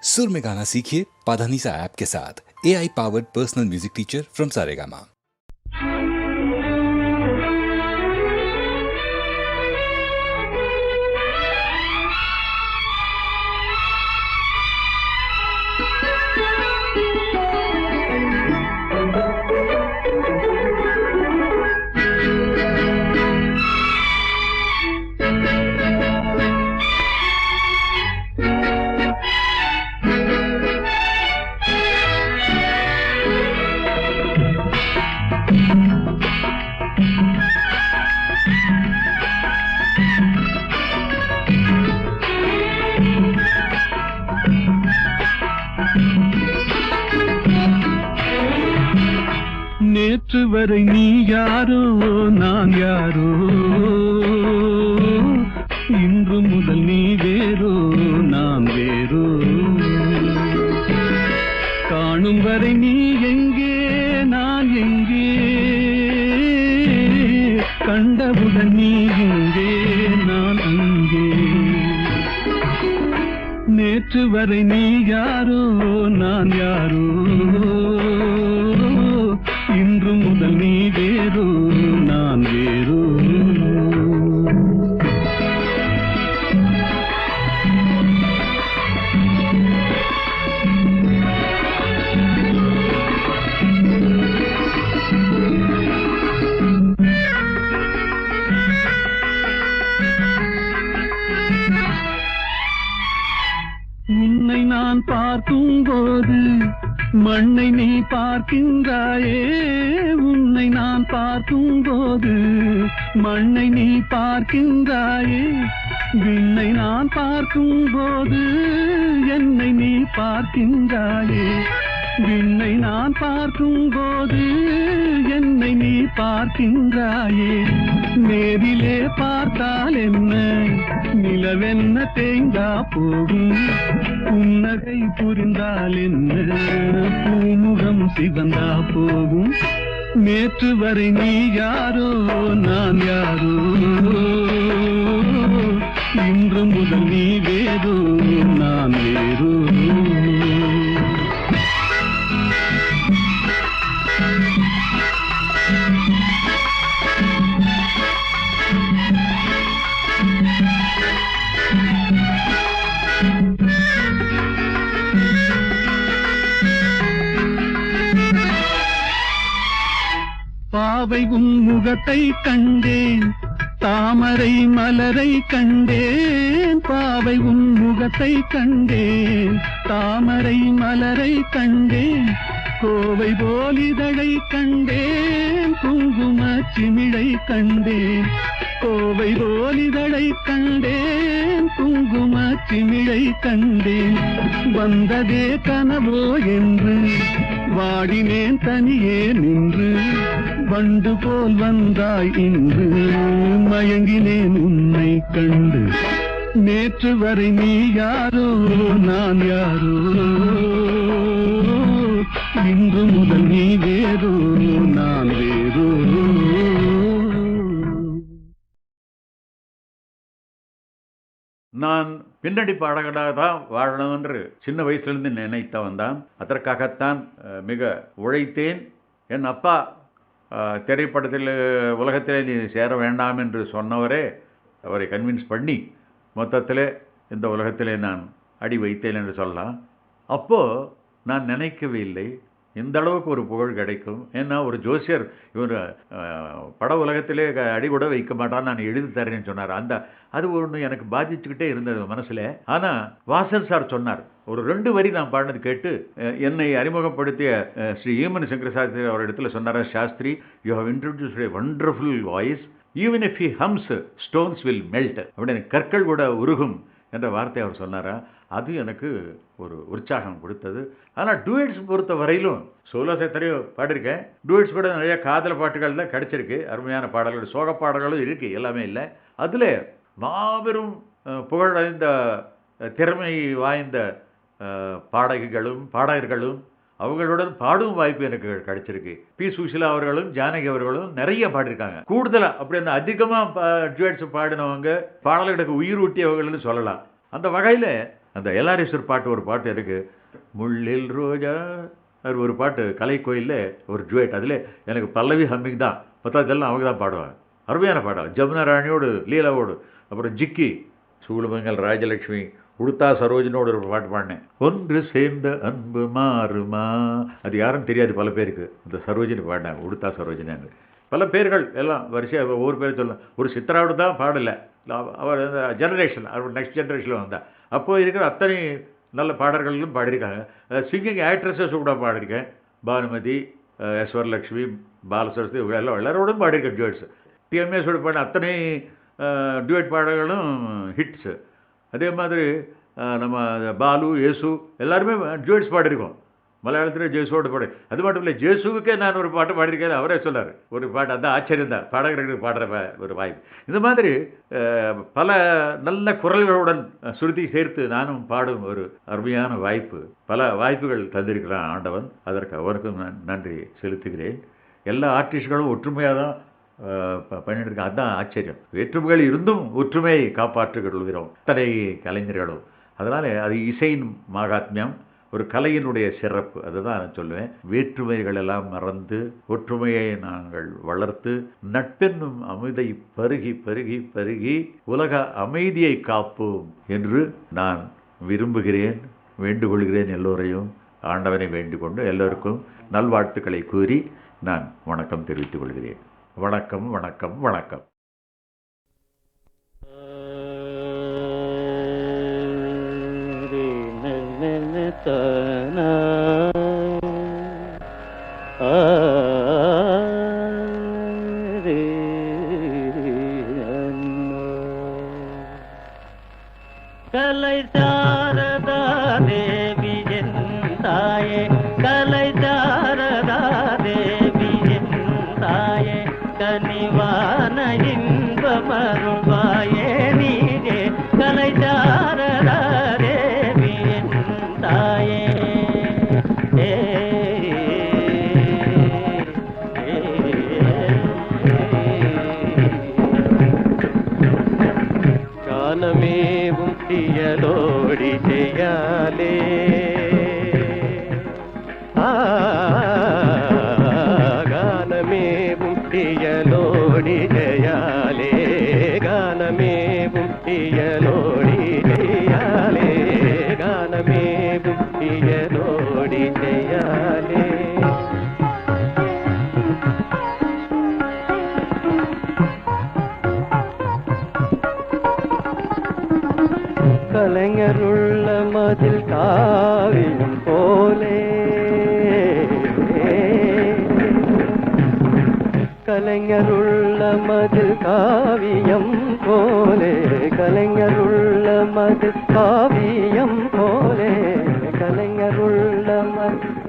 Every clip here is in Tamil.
सुर में गाना सीखिए पाधानीसा ऐप के साथ। AI powered personal music teacher from Saregama. நேற்று வரை நீ யாரோ நான் யாரோ, இன்று முதல் நீ வேறோ நான் வேறோ. காணும் வரை நீ எங்கே நான் எங்கே, கண்டவுடன் நீ எங்கே நான் அங்கே. நேற்று வரை நீ யாரோ நான் யாரோ, இன்று முதல் நீ வேறோ நான் வேறோ. உன்னை நான் பார்க்கும் போது மண்ணை நீ பார்க்கின்றாயே, உன்னை நான் பார்க்கும் போது மண்ணை நீ பார்க்கின்றாயே. விண்ணை நான் பார்க்கும் போது என்னை நீ பார்க்கின்றாயே. விண்ணை நான் பார்க்கும் போது என்னை நீ பார்க்கின்றாயே. நேரிலே பார்த்தால் என்ன, நிலவென்ன தேய்ந்தா போகும். புன்னகை புரிந்தால் என்ன, பூமுகம் சிவந்தா போகும். நேற்று வரை நீ யாரோ நான் யாரோ, இன்று முதல் நீ வேறோ நான் வேறோ. பாவை உன் முகத்தை கண்டேன், தாமரை மலரை கண்டேன். பாவை உன் முகத்தை கண்டேன், தாமரை மலரை கண்டேன். கோவை போலிதழை கண்டேன், குங்கும சிமிழை கண்டேன். கோவை போலிதழை கண்டேன், குங்கும சிமிழை கண்டேன். வந்ததே கனவோ என்று வாடினேன் தனியே நின்று. வண்டு போல் வந்தாய் இன்று, மயங்கினேன் உன்னை கண்டு. நேற்று வரை நீ யாரோ நான் யாரோ, இன்று முதல் நீ வேறோ நான் வேறோ. நான் பின்னணி பாடகராக தான் வாழணும் என்று சின்ன வயசுலேருந்து நினைத்தவன் தான். அதற்காகத்தான் மிக உழைத்தேன். என் அப்பா திரைப்படத்தில் உலகத்திலே நீ சேர வேண்டாம் என்று சொன்னவரே அவரை கன்வின்ஸ் பண்ணி மொத்தத்தில் இந்த உலகத்திலே நான் அடி வைத்தேன் என்று சொல்லலாம். அப்போது நான் நினைக்கவே இல்லை இந்த அளவுக்கு ஒரு புகழ் கிடைக்கும். ஏன்னா ஒரு ஜோசியர் இவர் பட உலகத்திலே அடி கூட வைக்க மாட்டான், நான் எழுதி தரேன்னு சொன்னார். அது ஒன்று எனக்கு பாதிச்சுக்கிட்டே இருந்தது மனசில். ஆனால் வாசன் சார் சொன்னார், ஒரு 2 வரி நான் பாடினது கேட்டு என்னை அறிமுகப்படுத்திய ஸ்ரீ ஈமன் சங்கர சாஸ்திரி அவர் இடத்துல சொன்னார், Shastri you have introduced a wonderful voice, even if he hums stones will melt, அப்படின்னு கற்கள் கூட உருகும் என்ற வார்த்தை அவர் சொன்னாரா. அது எனக்கு ஒரு உற்சாகம் கொடுத்தது. ஆனால் டூயட்ஸ் பொறுத்த வரையிலும் சோலோஸ் எத்தனையோ பாடிருக்கேன். டூயட்ஸ் கூட நிறைய காதல் பாட்டுகள் தான் கிடச்சிருக்கு, அருமையான பாடல்கள், சோக பாடல்களும் இருக்குது, எல்லாமே இல்லை. அதில் மாபெரும் புகழடைந்த திறமை வாய்ந்த பாடகர்களும் அவங்களுடன் பாடும் வாய்ப்பு எனக்கு கிடைச்சிருக்கு. பி. சுஷீலா அவர்களும் ஜானகி அவர்களும் நிறைய பாடியிருக்காங்க. கூடுதலாக அப்படி அந்த அதிகமாக டூயட்ஸ் பாடினவங்க பாடல்களுக்கு உயிர் ஊட்டியவர்கள்னு சொல்லலாம். அந்த வகையில் அந்த எல்ஆர்ஈஸ்வர் பாட்டு ஒரு பாட்டு இருக்கு, முள்ளில் ரோஜா, அது ஒரு பாட்டு கலைக்கோயிலில் ஒரு ஜுவேட். அதில் எனக்கு பல்லவி ஹம்மிங் தான், மற்றதெல்லாம் அவங்க தான் பாடுவாங்க. அருமையான பாடம். ஜமுனா ராணியோடு லீலாவோடு, அப்புறம் ஜிக்கி, சூளுமங்கல் ராஜலட்சுமி, உடுத்தா சரோஜனோட ஒரு பாட்டு பாடினேன், ஒன்று சேர்ந்த அன்பு மாறுமா. அது யாரும் தெரியாது பல பேருக்கு. இந்த சரோஜினி பாடினாங்க, உடுத்தா சரோஜினாங்க. பல பேர்கள் எல்லாம் வரிசையாக ஒவ்வொரு பேர் சொல்லலாம். ஒரு சித்ராவோடு தான் பாடலை, அவர் அந்த ஜெனரேஷன், அவர் நெக்ஸ்ட் ஜெனரேஷனில் வந்தால் அப்போ இருக்கிற அத்தனை நல்ல பாடல்களும் பாடியிருக்காங்க. சிங்கிங் ஆக்ட்ரஸஸ் கூட பாடியிருக்கேன். பானுமதி, வரலட்சுமி, பாலசரஸ்வதி, எல்லாரோடும் பாடியிருக்கேன் ஜுவேட்ஸ். டிஎம்எஸோட பாடின அத்தனை டியூட் பாடல்களும் ஹிட்ஸு. அதே மாதிரி நம்ம பாலு, யேசு எல்லாருமே ஜுவேட்ஸ் பாடியிருக்கோம். மலையாளத்தில் ஜேசுவோட பாடு. அது மட்டும் இல்லை, ஜேசுவுக்கே நான் ஒரு பாட்டு பாடியிருக்கேன், அவரே சொன்னார் ஒரு பாட்டு. அந்த ஆச்சரியம் தான், பாடகர்களுக்கு பாடுற ஒரு வாய்ப்பு. இந்த மாதிரி பல நல்ல குரல்களுடன் சுருதி சேர்த்து நானும் பாடும் ஒரு அருமையான வாய்ப்பு, பல வாய்ப்புகள் தந்திருக்கிறான் ஆண்டவன். அதற்கு அவருக்கும் நான் நன்றி செலுத்துகிறேன். எல்லா ஆர்டிஸ்ட்களும் ஒற்றுமையாக தான் பண்ணிட்டு இருக்கேன். அதுதான் ஆச்சரியம். வேற்றுமைகள் இருந்தும் ஒற்றுமையை காப்பாற்றிக் கொள்கிறோம் அத்தனை கலைஞர்களும். அதனால் அது இசையின் மகாத்மியம், ஒரு கலையினுடைய சிறப்பு. அதுதான் நான் சொல்லுவேன். வேற்றுமைகள் எல்லாம் மறந்து ஒற்றுமையை நாங்கள் வளர்த்து நட்பென்னும் அமிர்தை பருகி பருகி பருகி உலக அமைதியை காப்போம் என்று நான் விரும்புகிறேன், வேண்டுகொள்கிறேன். எல்லோரையும் ஆண்டவனை வேண்டிக் கொண்டு எல்லோருக்கும் நல்வாழ்த்துக்களை கூறி நான் வணக்கம் தெரிவித்துக் கொள்கிறேன். வணக்கம், வணக்கம், வணக்கம். கலை சாரதா தேவி என் தாயே, கலை சாரதா தேவி என் தாயே, கனிவான இன்பமருள்வாயே நீயே, கலை சாரதா தேவி என் தாயே. காலமேவும் தியலோடி செய்யாலே, காலமேவும் தியலோடி செய்யாலே, காலமேவும் தியலோடி செய்யாலே, காலமேவும் தியலோடி செய்யாலே. கலைஞருள்ள மதில் காவியம் போலே, கலைஞருள்ள மதில் காவியம் போலே, கலைஞருள்ள மதில் காவியம் போலே, கலைஞருள்ள மதில்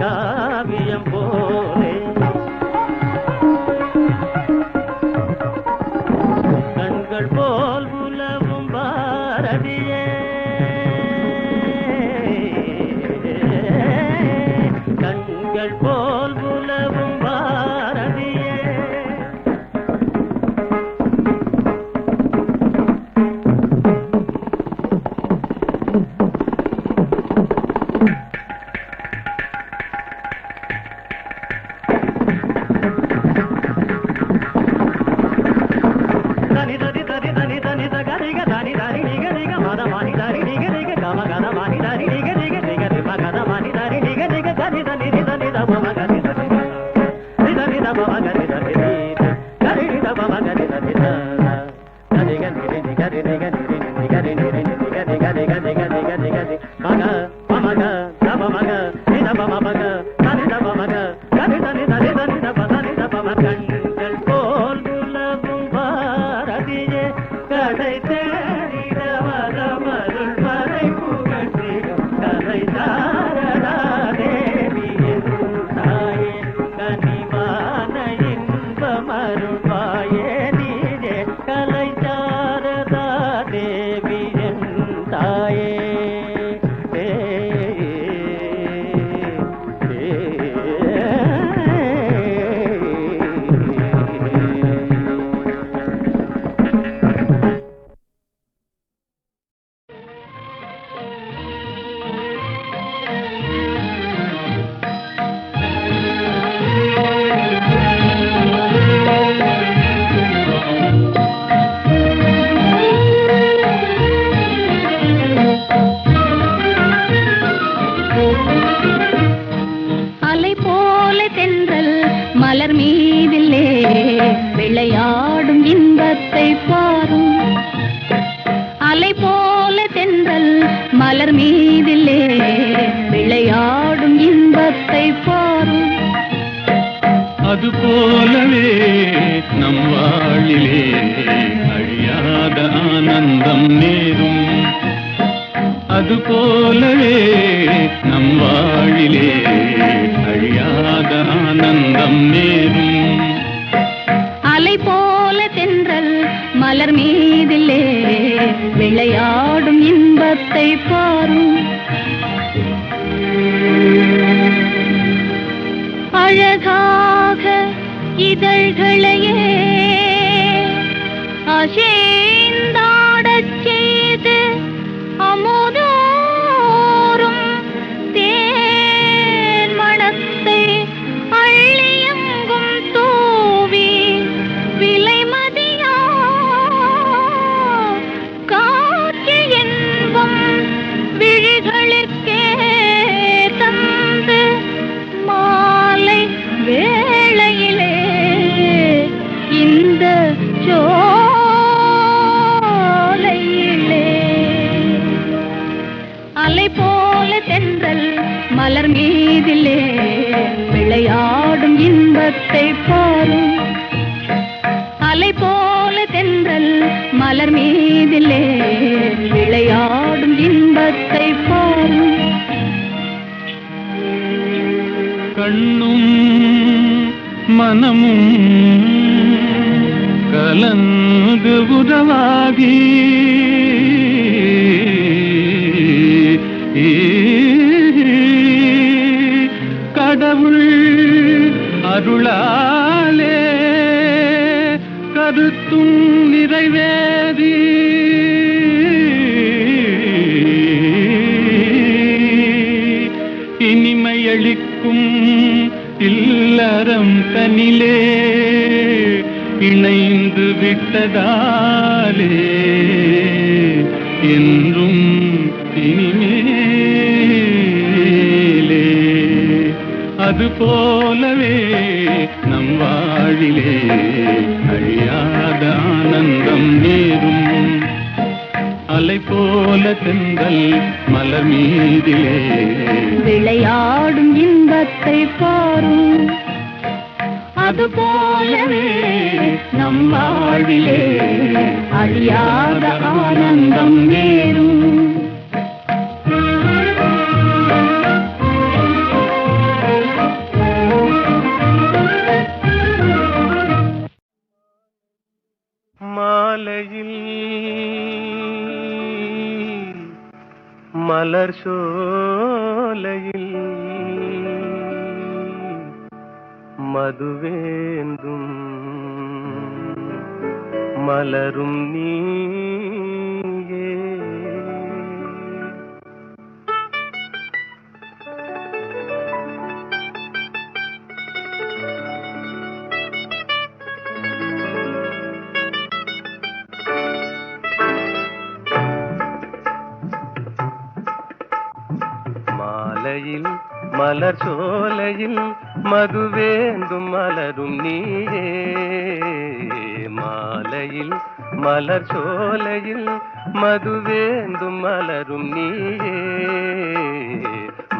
காவியம் போலே, கண்கள் போல் உலவும் பாரதியே, கண்கள் போல் உலவும் பாரதியே. மலர் மீதிலே விளையாடும் இன்பத்தை பாரும். அலை போல தென்றல் மலர் மீதிலே விளையாடும் இன்பத்தை பாரும். அதுபோலவே நம் வாழிலே அழியாத ஆனந்தம் நேரும். அதுபோலவே நம் வாழிலே அழியாத ஆனந்தம் நேரும். அலை போல தென்றல் மலர் மீதிலே விளையாடும் இன்பத்தை பாரும். அழகாக இதழ்களையே அசைந்தாடச் செய்து அமுதோறும் தேன் மணத்தை அள்ளியங்கும் தூவி விலைமதியா காற்று என்பம் விழிகளிற்கே தந்து மாலை வேளையிலே இந்த சோலையிலே அலை போல தென்றல் மலர் மீதிலே விளையாடும் இன்பத்தை பாரும். அலை போல தென்றல் மலர் மீதிலே விளையாடும் இன்பத்தை பாரும். கண்ணும் மனமும் கலந்து உறவாகி கடவுள் அருளாலே கருத்தும் நிறைவேறி இனிமையளிக்கும் இல்லறம் தனிலே இணைந்து விட்டதாலே என்றும் இனிமேலே அதுபோலவே நம் வாழிலே அழியாத ஆனந்தம் நேரும். அலை போல தென்றல் மலர் மீதிலே விளையாடும் இன்பத்தை பாரும். அதுபோலவே நம் வாழ்விலே அழியாத ஆனந்தம் நேரும். மாலையில் மலர் சோலையில் மதுவேந்தும் மலரும் நீயே. மாலையில் மலர் சோலையில் மதுவேந்தும் மலரும் நீயே. மாலையில் மலர் சோலையில் மதுவேந்தும் மலரும் நீயே.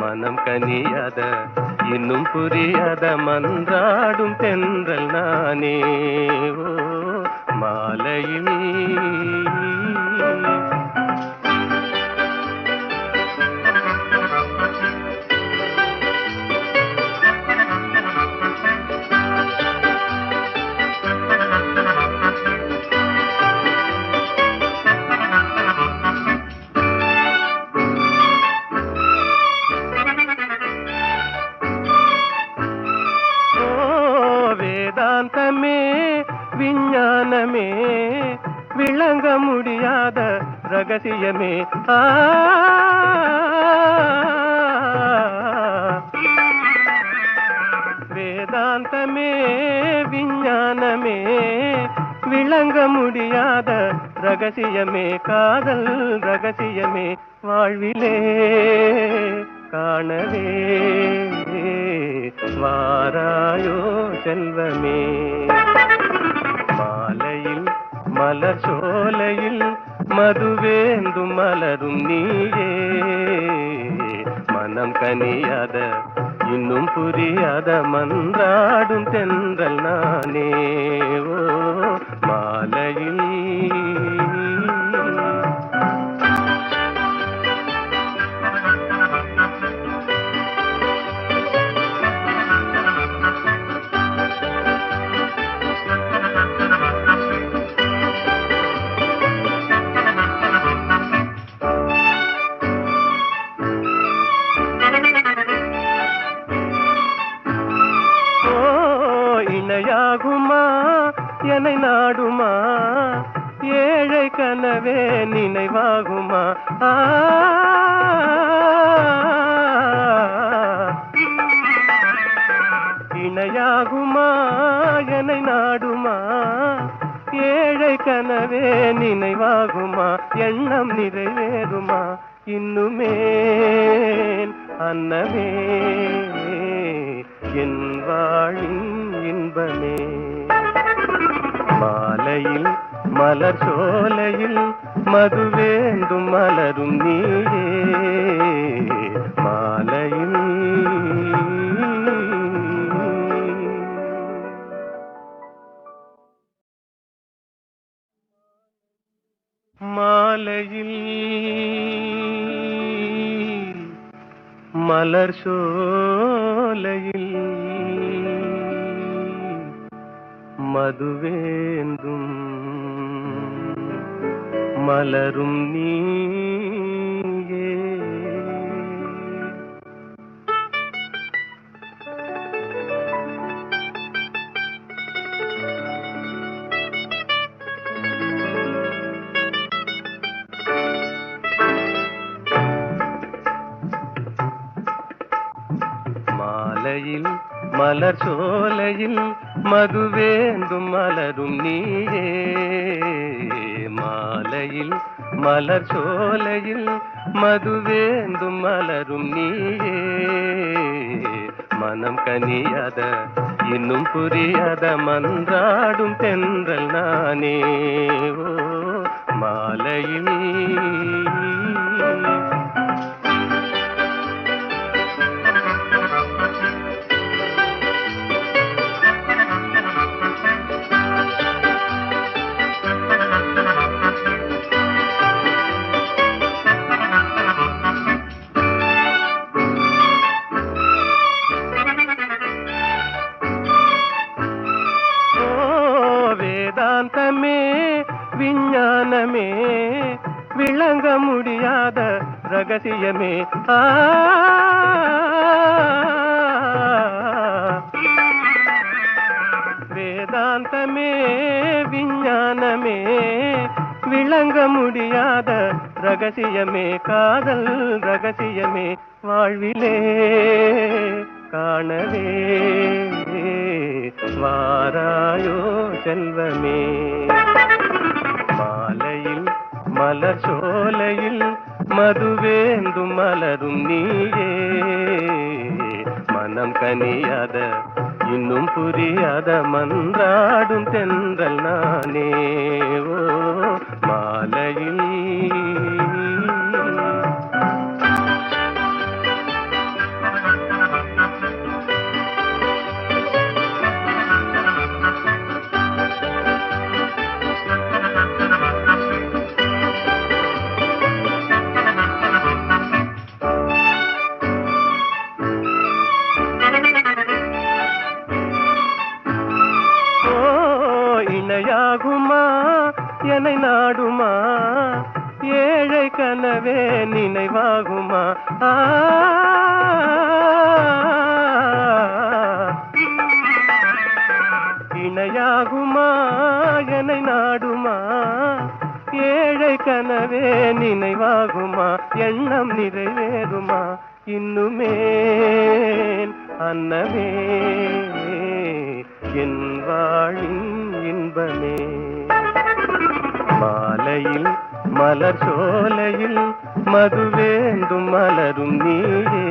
மனம் கனியாத இன்னும் புரியாத மன்றாடும் தென்றல் நானே. ஓ மாலையில் வேதாந்தமே விஞ்ஞானமே விளங்க முடியாத ரகசியமே. வேதாந்தமே விஞ்ஞானமே விளங்க முடியாத ரகசியமே. காதல் ரகசியமே வாழ்விலே காணவே வாராயோ செல்வமே. மாலையில் மலர் சோலையில் மதுவேந்தும் மலரும் நீயே, மனம் கனியாத இன்னும் புரியாத மன்றாடும் தென்றல் நானே. ஓ மாலையில் இணையாகுமா என்னை நாடுமா, ஏழை கனவே நினைவாகுமா. இணையாகுமா என்னை நாடுமா, ஏழை கனவே நினைவாகுமா. எண்ணம் நிறைவேறுமா இன்னுமே அன்னமே, என் வாழின் இன்பமே. மாலையில் மலர் சோலையில் மதுவேந்தும் மலரும் நீயே, மாலையில் மாலையில் மலர் சோலையில் மதுவேந்தும் மலரும் நீயே. மாலையில் மலர் சோலையில் மதுவேந்தும் மலரும் நீயே, மாலையில் மலர் சோலையில் மதுவேந்தும் மலரும் நீயே. மனம் கனியாத இன்னும் புரியாத மன்றாடும் தென்றல் நானே. ஓ மாலையில் வேதாந்தமே விஞ்ஞானமே விளங்க முடியாத ரகசியமே. வேதாந்தமே விஞ்ஞானமே விளங்க முடியாத ரகசியமே. காதல் ரகசியமே வாழ்விலே காணவே வாராயோ செல்வமே. மாலையில் மலர் சோலையில் மதுவேந்தும் மலரும் நீயே, மனம் கனியாத இன்னும் புரியாத மன்றாடும் தென்றல் நானே. ஓ மாலையில் இணையாகுமா என்னை நாடுமா, ஏழை கனவே நினைவாகுமா. இணையாகுமா என்னை நாடுமா, ஏழை கனவே நினைவாகுமா. எண்ணம் நிறைவேறுமா இன்னுமே அன்னமே, என் வாழின் இன்பமே. மாலையில் மலர் சோலையில் மதுவேந்தும் மலரும் நீயே.